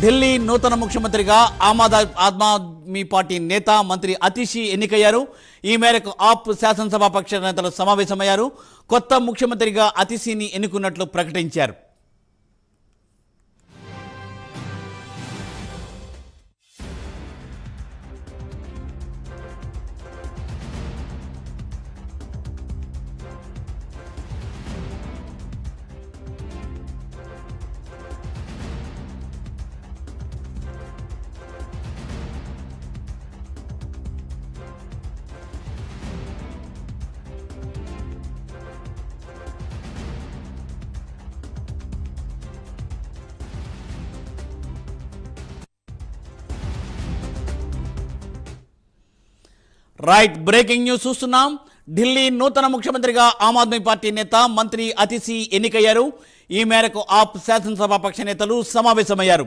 ఢిల్లీ నూతన ముఖ్యమంత్రిగా ఆమ్ ఆద్మీ పార్టీ నేత మంత్రి అతిషి ఎన్నికయ్యారు. ఈ మేరకు ఆప్ శాసనసభాపక్ష నేతలు సమావేశమయ్యారు. కొత్త ముఖ్యమంత్రిగా అతిషిని ఎన్నుకున్నట్లు ప్రకటించారు. రైట్, బ్రేకింగ్ న్యూస్ చూస్తున్నాం. ఢిల్లీ నూతన ముఖ్యమంత్రిగా ఆమ్ ఆద్మీ పార్టీ నేత మంత్రి అతిషి ఎన్నికయ్యారు. ఈ మేరకు ఆప్ శాసనసభాపక్ష నేతలు సమావేశమయ్యారు.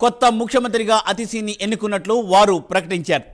కొత్త ముఖ్యమంత్రిగా అతిషిని ఎన్నుకున్నట్లు వారు ప్రకటించారు.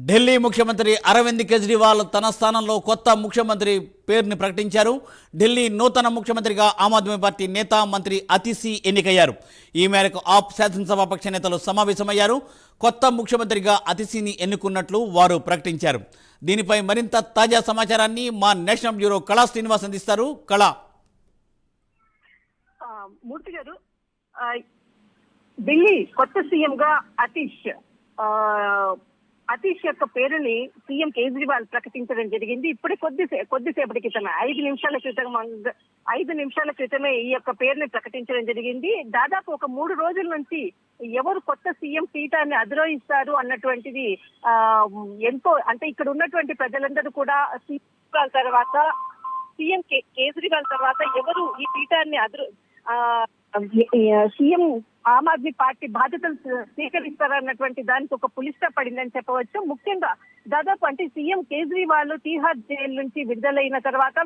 ఢిల్లీ ముఖ్యమంత్రి అరవింద్ కేజ్రీవాల్ తన స్థానంలో కొత్త ముఖ్యమంత్రి పేరుని ప్రకటించారు. ఢిల్లీ నూతన ముఖ్యమంత్రిగా ఆమ్ ఆద్మీ పార్టీ నేత మంత్రి అతిషి ఎన్నికయ్యారు. ఈ మేరకు ఆప్ శాసనసభాపక్ష నేతలు సమావేశమయ్యారు. కొత్త ముఖ్యమంత్రిగా అతిషిని ఎన్నుకున్నట్లు వారు ప్రకటించారు. దీనిపై మరింత తాజా సమాచారాన్ని మా నేషనల్ బ్యూరో కళా శ్రీనివాస్ అందిస్తారు. కళా. మూర్తి గారు, ఢిల్లీ కొత్త సీఎంగా అతీష్ యొక్క పేరుని సీఎం కేజ్రీవాల్ ప్రకటించడం జరిగింది. ఇప్పుడే కొద్దిసేపటి క్రితమే 5 నిమిషాల క్రితమే ఈ యొక్క పేరుని ప్రకటించడం జరిగింది. దాదాపు ఒక 3 రోజుల నుంచి ఎవరు కొత్త సీఎం పీఠాన్ని అధిరోహిస్తారు అన్నటువంటిది ఎంతో, అంటే ఇక్కడ ఉన్నటువంటి ప్రజలందరూ కూడా సీఎం కేజ్రీవాల్ తర్వాత ఎవరు ఈ పీఠాన్ని సీఎం ఆమ్ ఆద్మీ పార్టీ బాధ్యతలు స్వీకరిస్తారన్నటువంటి దానికి ఒక పులిస్టా పడిందని చెప్పవచ్చు. ముఖ్యంగా దాదాపు అంటే సీఎం కేజ్రీవాల్ తీహార్ జైలు నుంచి విడుదలైన తర్వాత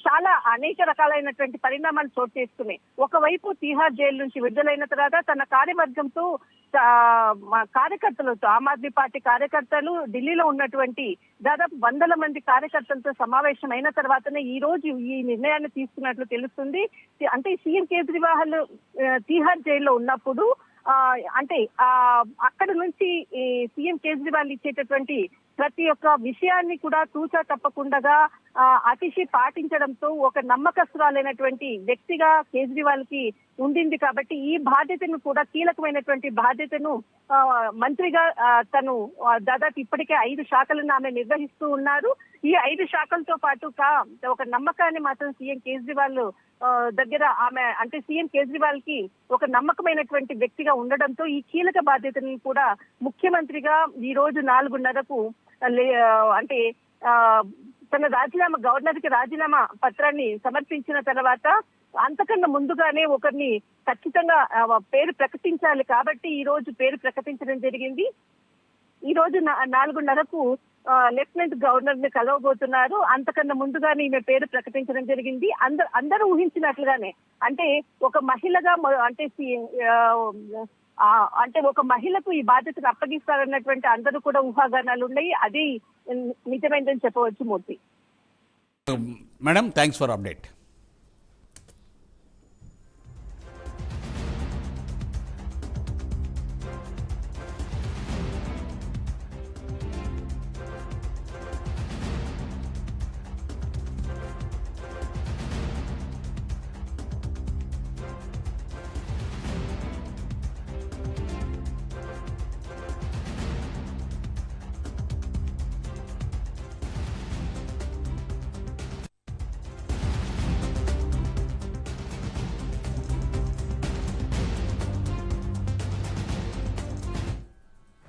చాలా అనేక రకాలైనటువంటి పరిణామాలు చోటు చేసుకున్నాయి. ఒకవైపు తీహార్ జైలు నుంచి విడుదలైన తర్వాత తన కార్యవర్గంతో కార్యకర్తలతో ఆమ్ ఆద్మీ పార్టీ కార్యకర్తలు ఢిల్లీలో ఉన్నటువంటి దాదాపు 100 మంది కార్యకర్తలతో సమావేశం అయిన తర్వాతనే ఈ రోజు ఈ నిర్ణయాన్ని తీసుకున్నట్లు తెలుస్తుంది. అంటే సీఎం కేజ్రీవాల్ తీహార్ జైల్లో ఉన్నప్పుడు అంటే అక్కడ నుంచి సీఎం కేజ్రీవాల్ ఇచ్చేటటువంటి ప్రతి ఒక్క విషయాన్ని కూడా తూచా తప్పకుండా అతిషి పాటించడంతో ఒక నమ్మకస్తురాలైనటువంటి వ్యక్తిగా కేజ్రీవాల్ కి ఉండింది. కాబట్టి ఈ బాధ్యతను కూడా కీలకమైనటువంటి బాధ్యతను మంత్రిగా తను దాదాపు ఇప్పటికే 5 శాఖలను ఆమె నిర్వహిస్తూ ఉన్నారు. ఈ 5 శాఖలతో పాటు ఒక నమ్మకాన్ని మాత్రం సీఎం కేజ్రీవాల్ దగ్గర ఆమె, అంటే సీఎం కేజ్రీవాల్ కి ఒక నమ్మకమైనటువంటి వ్యక్తిగా ఉండడంతో ఈ కీలక బాధ్యతను కూడా ముఖ్యమంత్రిగా ఈ రోజు 4:30కు అంటే తన గవర్నర్ కి రాజీనామా పత్రాన్ని సమర్పించిన తర్వాత అంతకన్నా ముందుగానే ఒకరిని ఖచ్చితంగా పేరు ప్రకటించాలి. కాబట్టి ఈ రోజు పేరు ప్రకటించడం జరిగింది. ఈ రోజు 4:30కు లెఫ్టినెంట్ గవర్నర్ ని కలవబోతున్నారు. అంతకన్నా ముందుగానే ఈమె పేరు ప్రకటించడం జరిగింది. అందరూ ఊహించినట్లుగానే అంటే ఒక మహిళగా అంటే ఒక మహిళకు ఈ బాధ్యతను అప్పగిస్తారన్నటువంటి అందరూ కూడా ఊహాగానాలు ఉన్నాయి. అది నిజమైందని చెప్పవచ్చు. మూర్తి మేడం, థ్యాంక్స్ ఫర్ అప్డేట్.